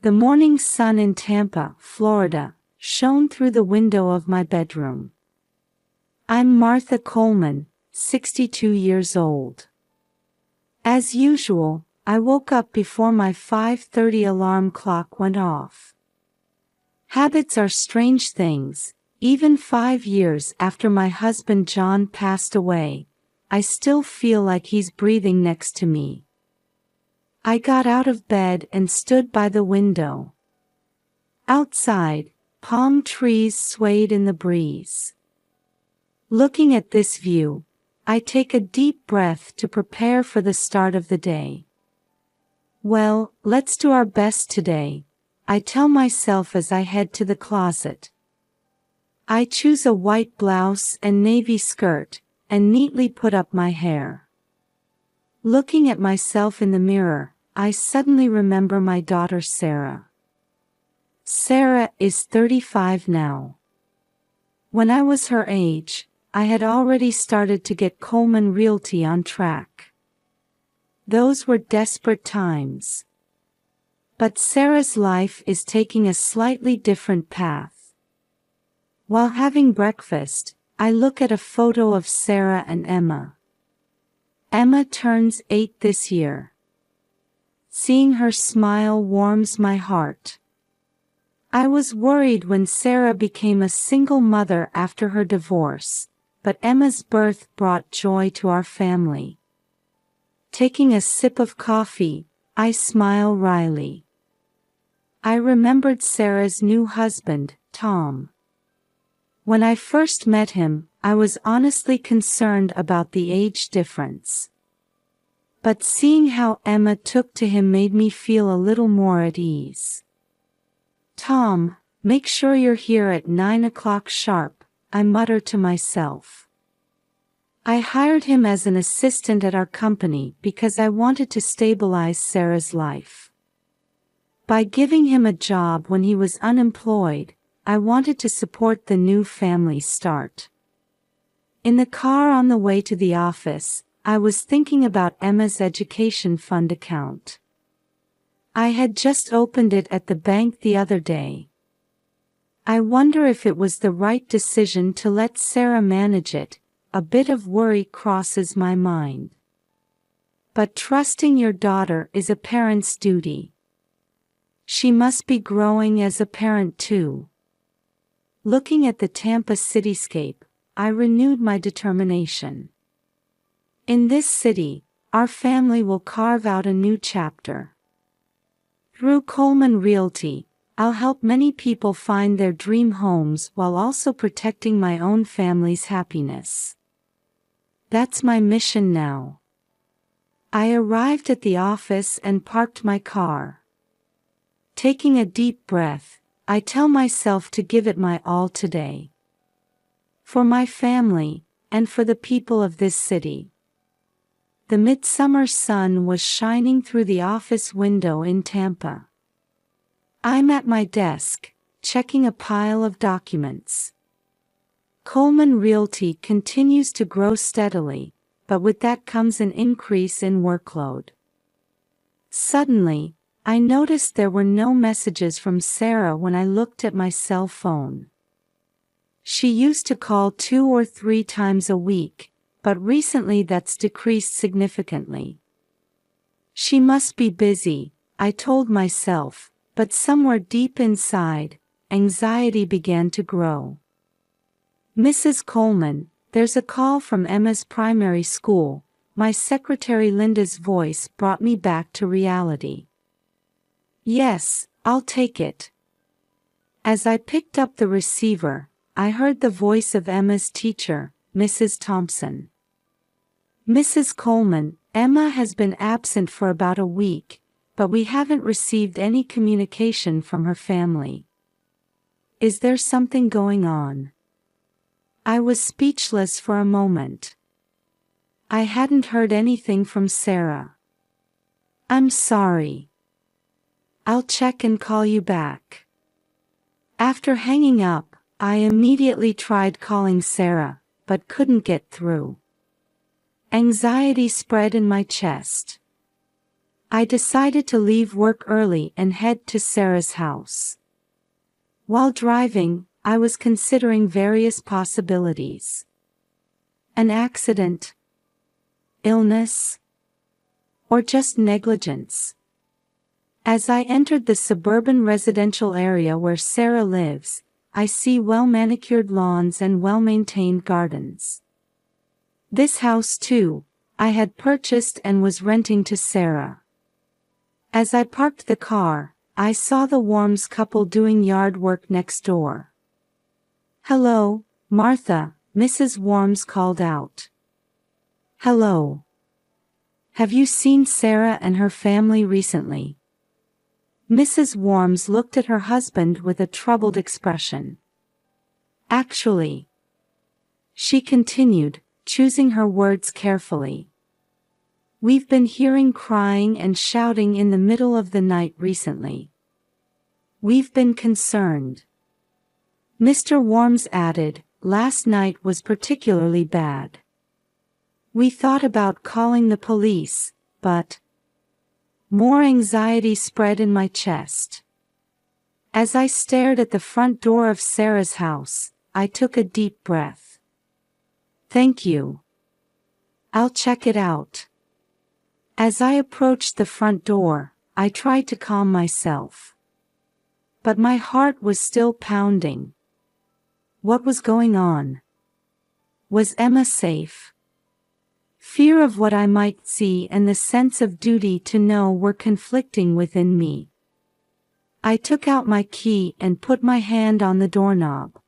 The morning sun in Tampa, Florida, shone through the window of my bedroom. I'm Martha Coleman, 62 years old. As usual, I woke up before my 5:30 alarm clock went off. Habits are strange things. Even 5 years after my husband John passed away, I still feel like he's breathing next to me. I got out of bed and stood by the window. Outside, palm trees swayed in the breeze. Looking at this view, I take a deep breath to prepare for the start of the day. Well, let's do our best today, I tell myself as I head to the closet. I choose a white blouse and navy skirt, and neatly put up my hair. Looking at myself in the mirror, I suddenly remember my daughter Sarah. Sarah is 35 now. When I was her age, I had already started to get Coleman Realty on track. Those were desperate times. But Sarah's life is taking a slightly different path. While having breakfast, I look at a photo of Sarah and Emma. Emma turns 8 this year. Seeing her smile warms my heart. I was worried when Sarah became a single mother after her divorce, but Emma's birth brought joy to our family. Taking a sip of coffee, I smile wryly. I remembered Sarah's new husband, Tom. When I first met him, I was honestly concerned about the age difference. But seeing how Emma took to him made me feel a little more at ease. Tom, make sure you're here at 9 o'clock sharp, I mutter to myself. I hired him as an assistant at our company because I wanted to stabilize Sarah's life. By giving him a job when he was unemployed, I wanted to support the new family start. In the car on the way to the office, I was thinking about Emma's education fund account. I had just opened it at the bank the other day. I wonder if it was the right decision to let Sarah manage it. A bit of worry crosses my mind. But trusting your daughter is a parent's duty. She must be growing as a parent too. Looking at the Tampa cityscape, I renewed my determination. In this city, our family will carve out a new chapter. Through Coleman Realty, I'll help many people find their dream homes while also protecting my own family's happiness. That's my mission now. I arrived at the office and parked my car. Taking a deep breath, I tell myself to give it my all today. For my family, and for the people of this city. The midsummer sun was shining through the office window in Tampa. I'm at my desk, checking a pile of documents. Coleman Realty continues to grow steadily, but with that comes an increase in workload. Suddenly, I noticed there were no messages from Sarah when I looked at my cell phone. She used to call 2 or 3 times a week, but recently that's decreased significantly. She must be busy, I told myself, but somewhere deep inside, anxiety began to grow. Mrs. Coleman, there's a call from Emma's primary school. My secretary Linda's voice brought me back to reality. Yes, I'll take it. As I picked up the receiver, I heard the voice of Emma's teacher, Mrs. Thompson. Mrs. Coleman, Emma has been absent for about a week, but we haven't received any communication from her family. Is there something going on? I was speechless for a moment. I hadn't heard anything from Sarah. I'm sorry. I'll check and call you back. After hanging up, I immediately tried calling Sarah, but couldn't get through. Anxiety spread in my chest. I decided to leave work early and head to Sarah's house. While driving, I was considering various possibilities. An accident, illness, or just negligence. As I entered the suburban residential area where Sarah lives, I see well-manicured lawns and well-maintained gardens. This house, too, I had purchased and was renting to Sarah. As I parked the car, I saw the Worms couple doing yard work next door. "Hello, Martha," Mrs. Worms called out. "Hello. Have you seen Sarah and her family recently?" Mrs. Worms looked at her husband with a troubled expression. "Actually," she continued, choosing her words carefully, "we've been hearing crying and shouting in the middle of the night recently. We've been concerned." Mr. Worms added, "Last night was particularly bad. We thought about calling the police, but..." More anxiety spread in my chest. As I stared at the front door of Sarah's house, I took a deep breath. "Thank you. I'll check it out." As I approached the front door, I tried to calm myself. But my heart was still pounding. What was going on? Was Emma safe? Fear of what I might see and the sense of duty to know were conflicting within me. I took out my key and put my hand on the doorknob.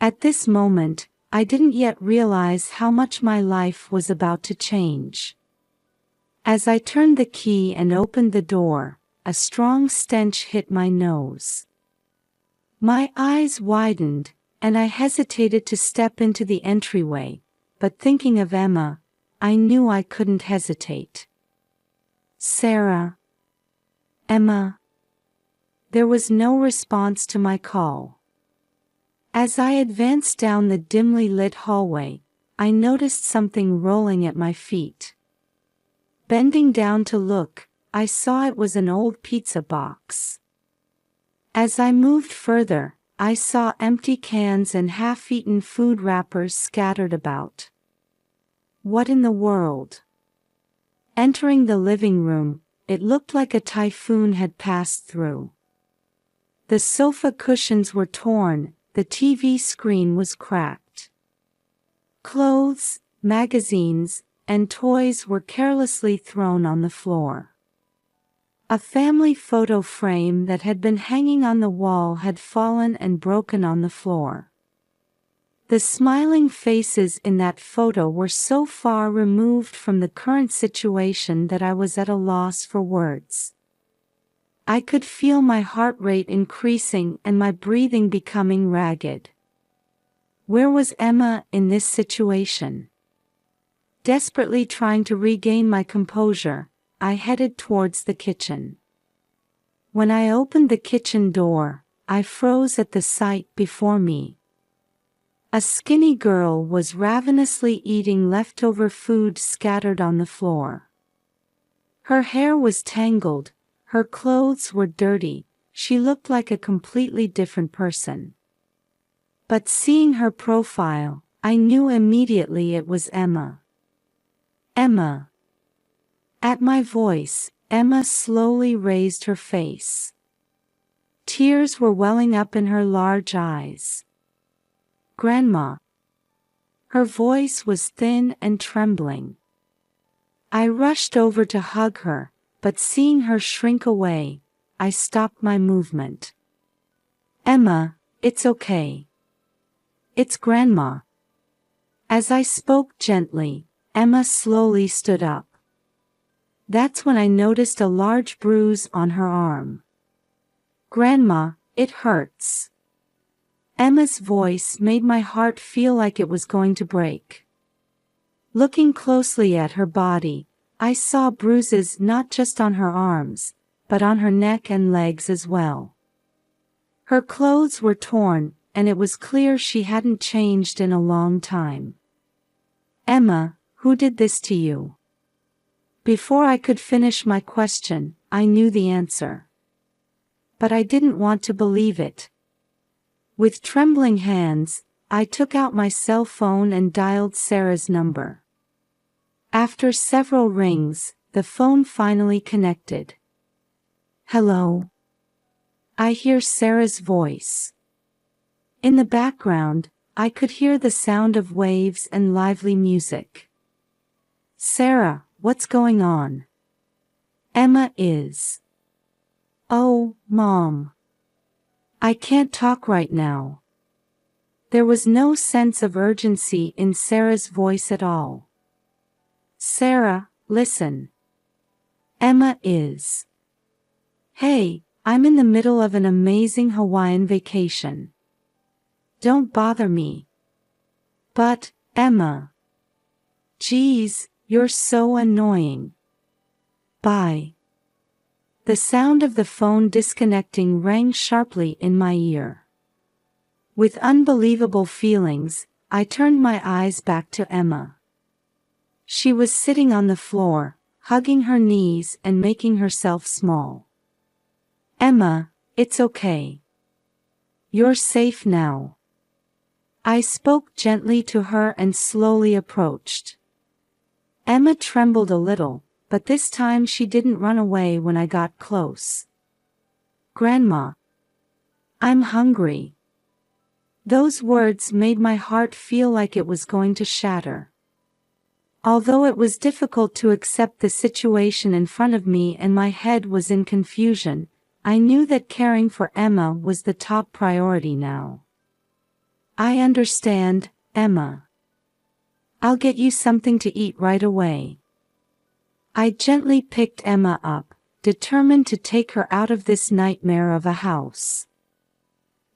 At this moment, I didn't yet realize how much my life was about to change. As I turned the key and opened the door, a strong stench hit my nose. My eyes widened, and I hesitated to step into the entryway, but thinking of Emma, I knew I couldn't hesitate. "Sarah? Emma?" There was no response to my call. As I advanced down the dimly lit hallway, I noticed something rolling at my feet. Bending down to look, I saw it was an old pizza box. As I moved further, I saw empty cans and half-eaten food wrappers scattered about. What in the world? Entering the living room, it looked like a typhoon had passed through. The sofa cushions were torn, the TV screen was cracked. Clothes, magazines, and toys were carelessly thrown on the floor. A family photo frame that had been hanging on the wall had fallen and broken on the floor. The smiling faces in that photo were so far removed from the current situation that I was at a loss for words. I could feel my heart rate increasing and my breathing becoming ragged. Where was Emma in this situation? Desperately trying to regain my composure, I headed towards the kitchen. When I opened the kitchen door, I froze at the sight before me. A skinny girl was ravenously eating leftover food scattered on the floor. Her hair was tangled, her clothes were dirty, she looked like a completely different person. But seeing her profile, I knew immediately it was Emma. "Emma." At my voice, Emma slowly raised her face. Tears were welling up in her large eyes. "Grandma." Her voice was thin and trembling. I rushed over to hug her, but seeing her shrink away, I stopped my movement. "Emma, it's okay. It's Grandma." As I spoke gently, Emma slowly stood up. That's when I noticed a large bruise on her arm. "Grandma, it hurts." Emma's voice made my heart feel like it was going to break. Looking closely at her body, I saw bruises not just on her arms, but on her neck and legs as well. Her clothes were torn, and it was clear she hadn't changed in a long time. "Emma, who did this to you?" Before I could finish my question, I knew the answer. But I didn't want to believe it. With trembling hands, I took out my cell phone and dialed Sarah's number. After several rings, the phone finally connected. "Hello?" I hear Sarah's voice. In the background, I could hear the sound of waves and lively music. "Sarah, what's going on?" "Emma is." "Oh, Mom. I can't talk right now." There was no sense of urgency in Sarah's voice at all. "Sarah, listen. Emma is." "Hey, I'm in the middle of an amazing Hawaiian vacation. Don't bother me." "But, Emma." "Geez, you're so annoying. Bye." The sound of the phone disconnecting rang sharply in my ear. With unbelievable feelings, I turned my eyes back to Emma. She was sitting on the floor, hugging her knees and making herself small. "Emma, it's okay. You're safe now." I spoke gently to her and slowly approached. Emma trembled a little, but this time she didn't run away when I got close. "Grandma, I'm hungry." Those words made my heart feel like it was going to shatter. Although it was difficult to accept the situation in front of me and my head was in confusion, I knew that caring for Emma was the top priority now. "I understand, Emma. I'll get you something to eat right away." I gently picked Emma up, determined to take her out of this nightmare of a house.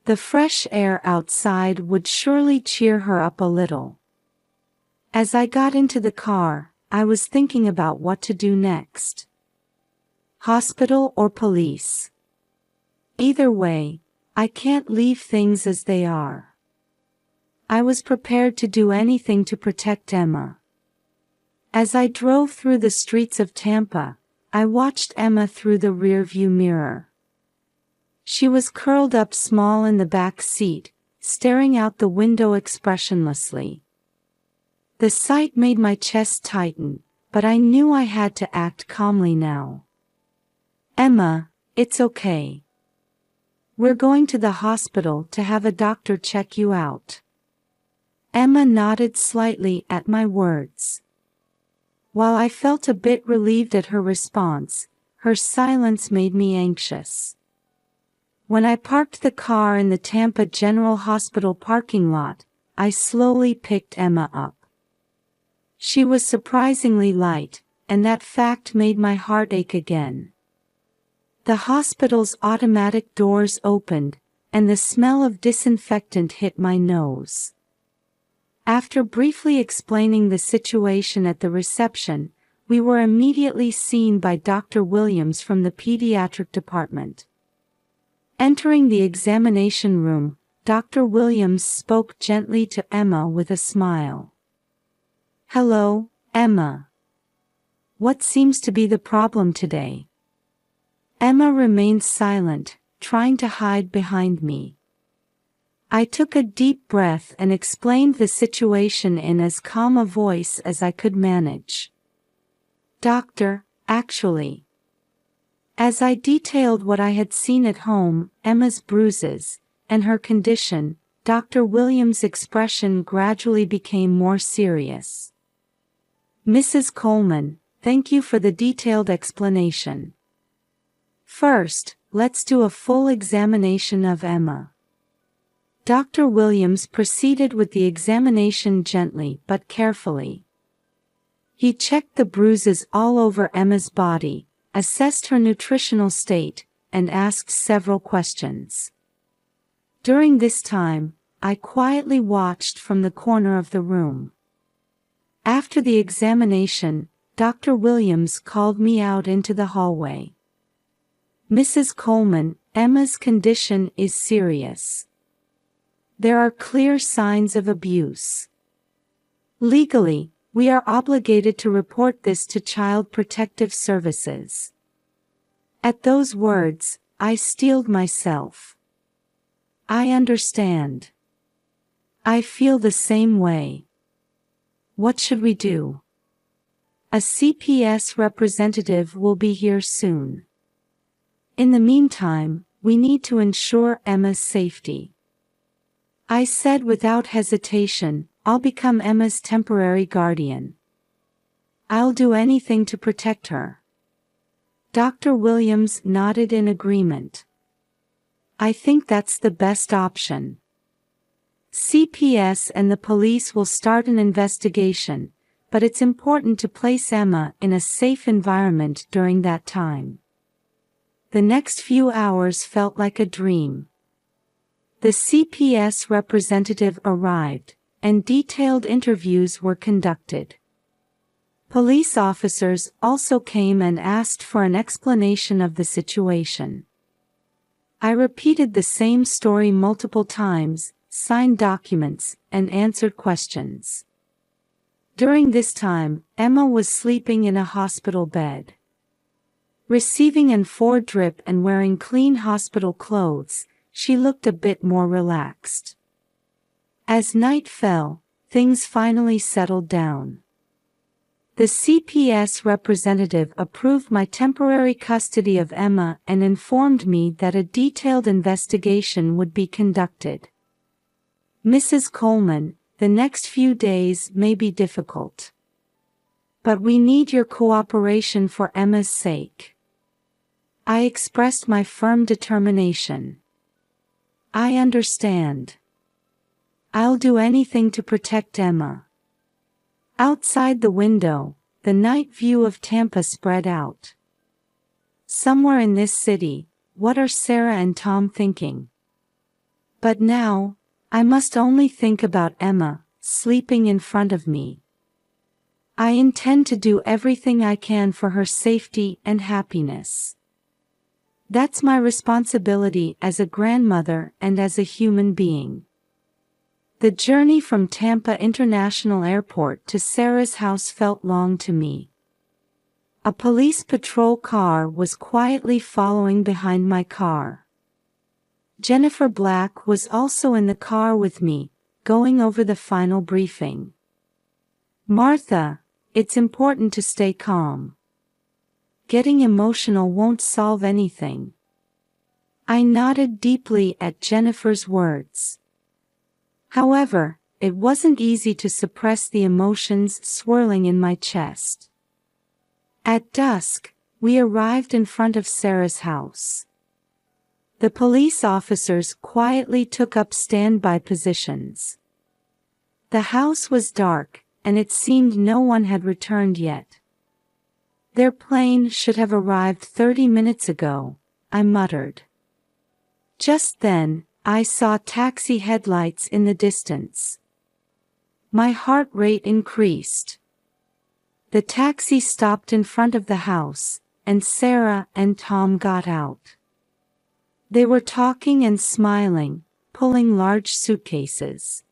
The fresh air outside would surely cheer her up a little. As I got into the car, I was thinking about what to do next. Hospital or police? Either way, I can't leave things as they are. I was prepared to do anything to protect Emma. As I drove through the streets of Tampa, I watched Emma through the rearview mirror. She was curled up small in the back seat, staring out the window expressionlessly. The sight made my chest tighten, but I knew I had to act calmly now. "Emma, it's okay. We're going to the hospital to have a doctor check you out." Emma nodded slightly at my words. While I felt a bit relieved at her response, her silence made me anxious. When I parked the car in the Tampa General Hospital parking lot, I slowly picked Emma up. She was surprisingly light, and that fact made my heart ache again. The hospital's automatic doors opened, and the smell of disinfectant hit my nose. After briefly explaining the situation at the reception, we were immediately seen by Dr. Williams from the pediatric department. Entering the examination room, Dr. Williams spoke gently to Emma with a smile. "Hello, Emma. What seems to be the problem today?" Emma remained silent, trying to hide behind me. I took a deep breath and explained the situation in as calm a voice as I could manage. "Doctor, actually." As I detailed what I had seen at home, Emma's bruises, and her condition, Dr. Williams' expression gradually became more serious. "Mrs. Coleman, thank you for the detailed explanation. First, let's do a full examination of Emma." Dr. Williams proceeded with the examination gently but carefully. He checked the bruises all over Emma's body, assessed her nutritional state, and asked several questions. During this time, I quietly watched from the corner of the room. After the examination, Dr. Williams called me out into the hallway. "Mrs. Coleman, Emma's condition is serious. There are clear signs of abuse. Legally, We are obligated to report this to Child Protective Services." At those words, I steeled myself. "I understand. I feel the same way. What should we do?" "A CPS representative will be here soon. In the meantime, we need to ensure Emma's safety." I said without hesitation, "I'll become Emma's temporary guardian. I'll do anything to protect her." Dr. Williams nodded in agreement. "I think that's the best option. CPS and the police will start an investigation, but it's important to place Emma in a safe environment during that time." The next few hours felt like a dream. The CPS representative arrived, and detailed interviews were conducted. Police officers also came and asked for an explanation of the situation. I repeated the same story multiple times, signed documents, and answered questions. During this time, Emma was sleeping in a hospital bed. Receiving an 4 drip and wearing clean hospital clothes, she looked a bit more relaxed. As night fell, things finally settled down. The CPS representative approved my temporary custody of Emma and informed me that a detailed investigation would be conducted. "Mrs. Coleman, the next few days may be difficult. But we need your cooperation for Emma's sake." I expressed my firm determination. "I understand. I'll do anything to protect Emma." Outside the window, the night view of Tampa spread out. Somewhere in this city, what are Sarah and Tom thinking? But now, I must only think about Emma, sleeping in front of me. I intend to do everything I can for her safety and happiness. That's my responsibility as a grandmother and as a human being. The journey from Tampa International Airport to Sarah's house felt long to me. A police patrol car was quietly following behind my car. Jennifer Black was also in the car with me, going over the final briefing. "Martha, it's important to stay calm. Getting emotional won't solve anything." I nodded deeply at Jennifer's words. However, it wasn't easy to suppress the emotions swirling in my chest. At dusk, we arrived in front of Sarah's house. The police officers quietly took up standby positions. The house was dark, and it seemed no one had returned yet. "Their plane should have arrived 30 minutes ago," I muttered. Just then, I saw taxi headlights in the distance. My heart rate increased. The taxi stopped in front of the house, and Sarah and Tom got out. They were talking and smiling, pulling large suitcases.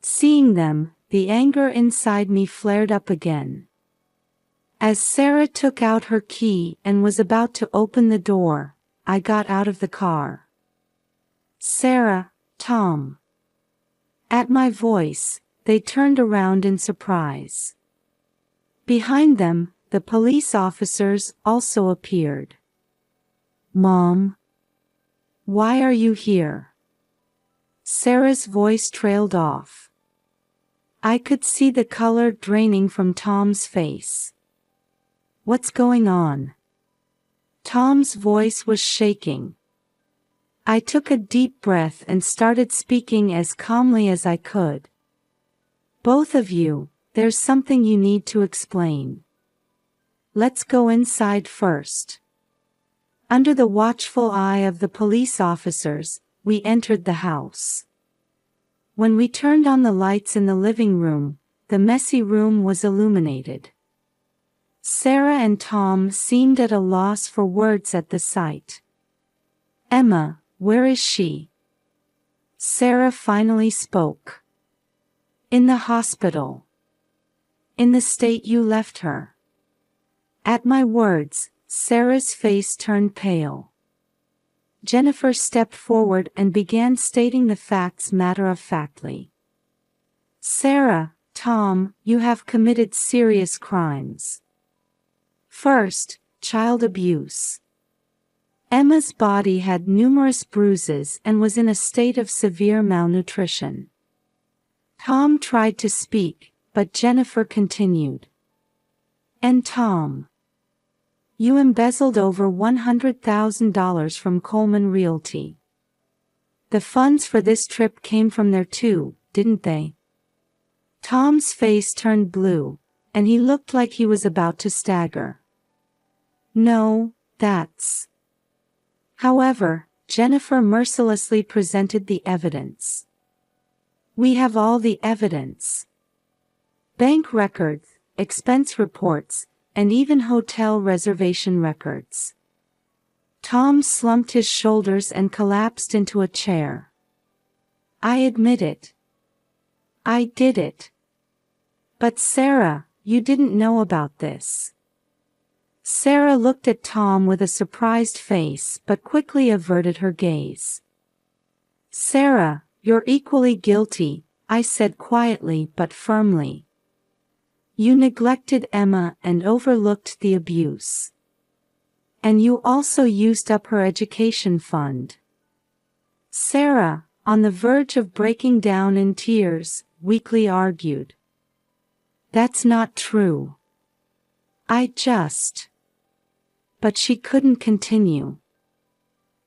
Seeing them, the anger inside me flared up again. As Sarah took out her key and was about to open the door, I got out of the car. "Sarah, Tom." At my voice, they turned around in surprise. Behind them, the police officers also appeared. "Mom? Why are you here?" Sarah's voice trailed off. I could see the color draining from Tom's face. "What's going on?" Tom's voice was shaking. I took a deep breath and started speaking as calmly as I could. "Both of you, there's something you need to explain. Let's go inside first." Under the watchful eye of the police officers, we entered the house. When we turned on the lights in the living room, the messy room was illuminated. Sarah and Tom seemed at a loss for words at the sight. "Emma, where is she?" Sarah finally spoke. "In the hospital. In the state you left her. At my words, Sarah's face turned pale. Jennifer stepped forward and began stating the facts matter-of-factly. Sarah, Tom, you have committed serious crimes. First, child abuse. Emma's body had numerous bruises and was in a state of severe malnutrition. Tom tried to speak, but Jennifer continued. And Tom, you embezzled over $100,000 from Coleman Realty. The funds for this trip came from there too, didn't they? Tom's face turned blue, and he looked like he was about to stagger. No, that's... However, Jennifer mercilessly presented the evidence. We have all the evidence. Bank records, expense reports, and even hotel reservation records. Tom slumped his shoulders and collapsed into a chair. I admit it. I did it. But Sarah, you didn't know about this. Sarah looked at Tom with a surprised face but quickly averted her gaze. Sarah, you're equally guilty, I said quietly but firmly. You neglected Emma and overlooked the abuse. And you also used up her education fund. Sarah, on the verge of breaking down in tears, weakly argued. That's not true. But she couldn't continue.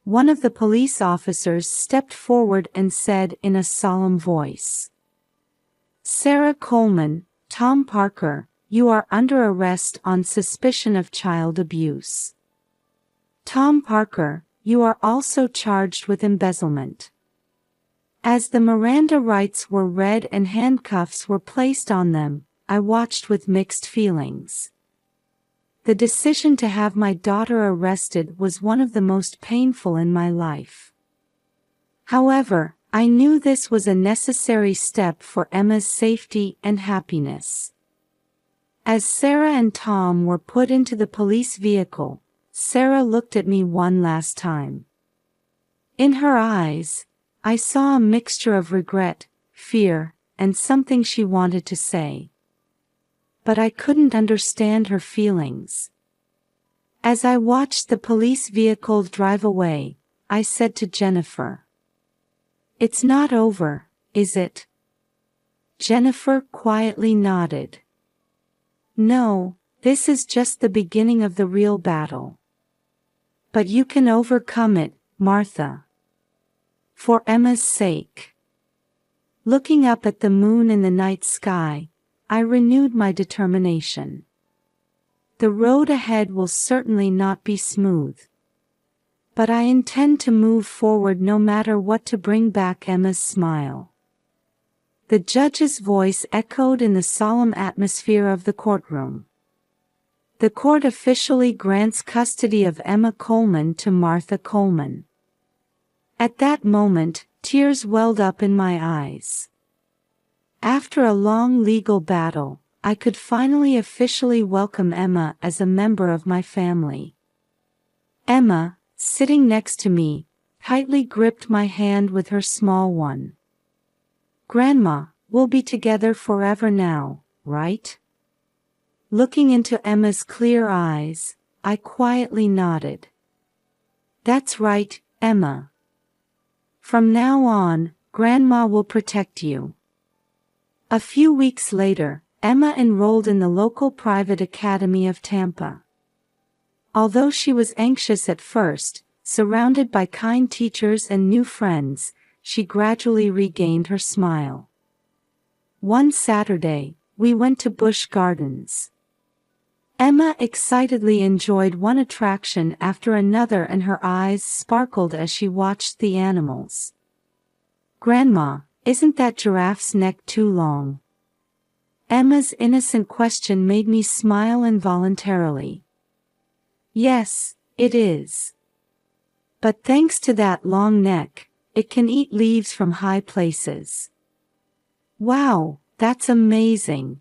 One of the police officers stepped forward and said in a solemn voice. Sarah Coleman, Tom Parker, you are under arrest on suspicion of child abuse. Tom Parker, you are also charged with embezzlement. As the Miranda rights were read and handcuffs were placed on them, I watched with mixed feelings. The decision to have my daughter arrested was one of the most painful in my life. However, I knew this was a necessary step for Emma's safety and happiness. As Sarah and Tom were put into the police vehicle, Sarah looked at me one last time. In her eyes, I saw a mixture of regret, fear, and something she wanted to say. But I couldn't understand her feelings. As I watched the police vehicle drive away, I said to Jennifer, It's not over, is it? Jennifer quietly nodded. No, this is just the beginning of the real battle. But you can overcome it, Martha. For Emma's sake. Looking up at the moon in the night sky, I renewed my determination. The road ahead will certainly not be smooth. But I intend to move forward no matter what to bring back Emma's smile. The judge's voice echoed in the solemn atmosphere of the courtroom. The court officially grants custody of Emma Coleman to Martha Coleman. At that moment, tears welled up in my eyes. After a long legal battle, I could finally officially welcome Emma as a member of my family. Emma, sitting next to me, tightly gripped my hand with her small one. Grandma, we'll be together forever now, right? Looking into Emma's clear eyes, I quietly nodded. That's right, Emma. From now on, Grandma will protect you. A few weeks later, Emma enrolled in the local private academy of Tampa. Although she was anxious at first, surrounded by kind teachers and new friends, she gradually regained her smile. One Saturday, we went to Busch Gardens. Emma excitedly enjoyed one attraction after another and her eyes sparkled as she watched the animals. Grandma, isn't that giraffe's neck too long? Emma's innocent question made me smile involuntarily. Yes, it is. But thanks to that long neck, it can eat leaves from high places. Wow, that's amazing.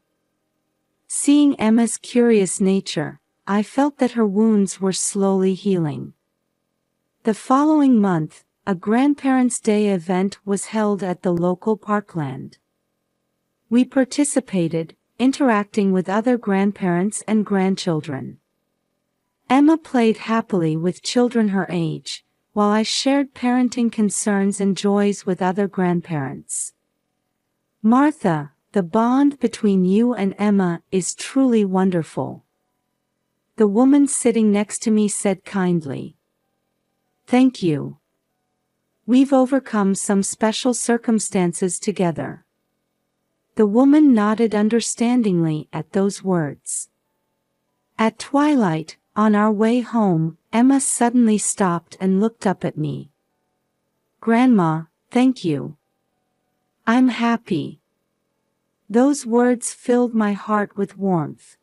Seeing Emma's curious nature, I felt that her wounds were slowly healing. The following month, a Grandparents' Day event was held at the local parkland. We participated, interacting with other grandparents and grandchildren. Emma played happily with children her age, while I shared parenting concerns and joys with other grandparents. Martha, the bond between you and Emma is truly wonderful. The woman sitting next to me said kindly. Thank you. We've overcome some special circumstances together. The woman nodded understandingly at those words. At twilight, on our way home, Emma suddenly stopped and looked up at me. Grandma, thank you. I'm happy. Those words filled my heart with warmth.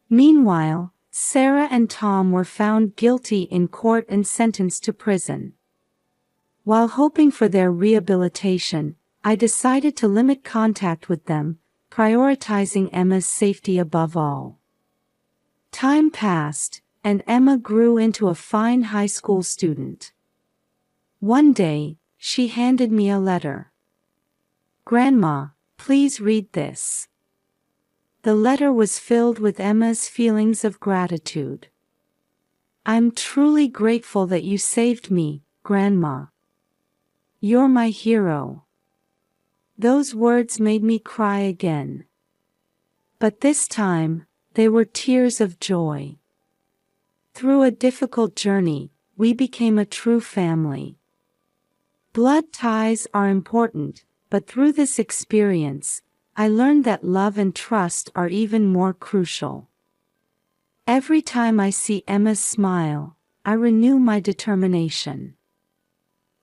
Meanwhile, Sarah and Tom were found guilty in court and sentenced to prison. While hoping for their rehabilitation, I decided to limit contact with them, prioritizing Emma's safety above all. Time passed, and Emma grew into a fine high school student. One day, she handed me a letter. Grandma, please read this. The letter was filled with Emma's feelings of gratitude. I'm truly grateful that you saved me, Grandma. You're my hero. Those words made me cry again. But this time, they were tears of joy. Through a difficult journey, we became a true family. Blood ties are important, but through this experience, I learned that love and trust are even more crucial. Every time I see Emma's smile, I renew my determination.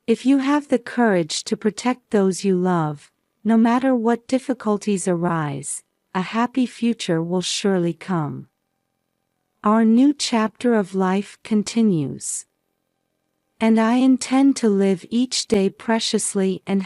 If you have the courage to protect those you love, no matter what difficulties arise, a happy future will surely come. Our new chapter of life continues. And I intend to live each day preciously and